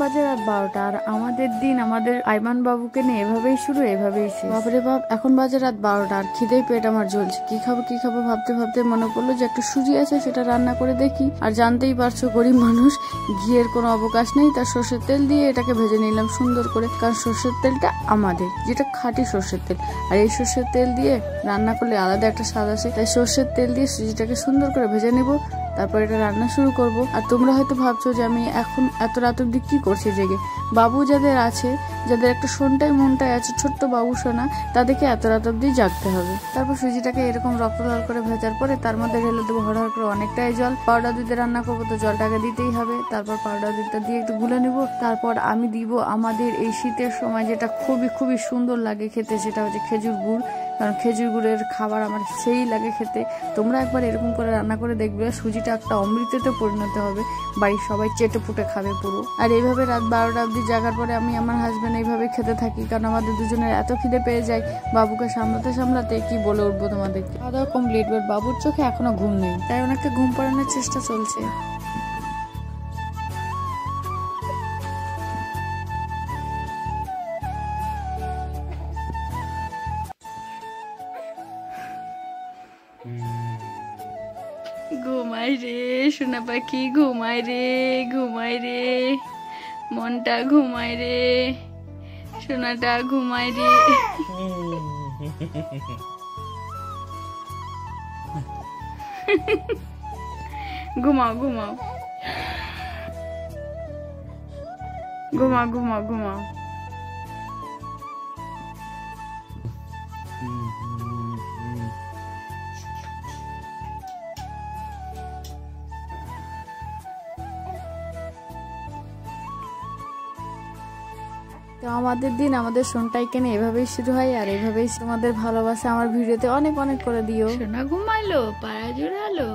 বাজে রাত 12টা আর আমাদের দিন আমাদের আইমান বাবুকে নিয়ে এভাবেই শুরু, এভাবেই শেষ। বাপরে বাপ, এখন বাজে রাত 12টা আর খিদেই পেট আমার জ্বলছে। কি খাবো ভাবতে ভাবতে মনে পড়লো যে একটু সুজি আছে, সেটা রান্না করে দেখি। আর জানতেই পারছো গরিব মানুষ, ঘিয়ের কোনো অবকাশ নেই, তার সর্ষের তেল দিয়ে এটাকে ভেজে নিলাম সুন্দর করে, কারণ সর্ষের তেলটা আমাদের, যেটা খাঁটি সর্ষের তেল। আর এই সর্ষের তেল দিয়ে রান্না করলে আলাদা একটা স্বাদ আসে, তাই সর্ষের তেল দিয়ে সুজিটাকে সুন্দর করে ভেজে নেব, তারপর এটা রান্না শুরু করব। আর তোমরা হয়তো ভাবছো যে আমি এখন এত রাত অব্দি কি করছি জেগে। বাবু যাদের আছে, যাদের একটা শোনটাই মনটাই আছে, ছোট্ট বাবু সোনা, তাদেরকে এত রাত অব্দি জাগতে হবে। তারপর সুজিটাকে এরকম রক্তলাল করে ভেজার পরে তার মধ্যে ঢেলে দেবো হড়হড় করে অনেকটাই জল। পাউডার দুধে রান্না করবো তো জলটাকে দিতেই হবে। তারপর পাউডার দুধটা দিয়ে একটু গুলে নিব। তারপর আমি দিব আমাদের এই শীতের সময় যেটা খুবই সুন্দর লাগে খেতে, সেটা হচ্ছে খেজুর গুড়, কারণ খেজুর গুড়ের খাবার আমার সেই লাগে খেতে। তোমরা একবার এরকম করে রান্না করে দেখবে, সুজিটা একটা অমৃততে পরিণত হবে, বাড়ির সবাই চেটে পুটে খাবে পুরো। আর এইভাবে রাত 12টা অবধি জাগার পরে আমি আমার হাজব্যান্ড এইভাবে খেতে থাকি, কারণ আমাদের দুজনের এত খিদে পেয়ে যায় বাবুকে সামলাতে কি বলে উঠবো তোমাদেরকে। খাওয়া দাওয়া কমপ্লিট, বাট বাবুর চোখে এখনো ঘুম নেই, তাই অনেকটা ঘুম পাড়ানোর চেষ্টা চলছে। ঘুমাই রে সোনা পাখি, ঘুমাই রে, মনটা ঘুমাই রে, সোনাটা ঘুমাই রে। ঘুমাও ঘুমাও ঘুমাও ঘুমাও ঘুমাও। তো আমাদের দিন আমাদের সোনটাইকে নিয়ে এভাবেই শুরু হয়, আর এভাবেই তোমাদের ভালোবাসা আমার ভিডিওতে অনেক করে দিও। সোনা ঘুমাইলো, পাড়া জোড়ালো।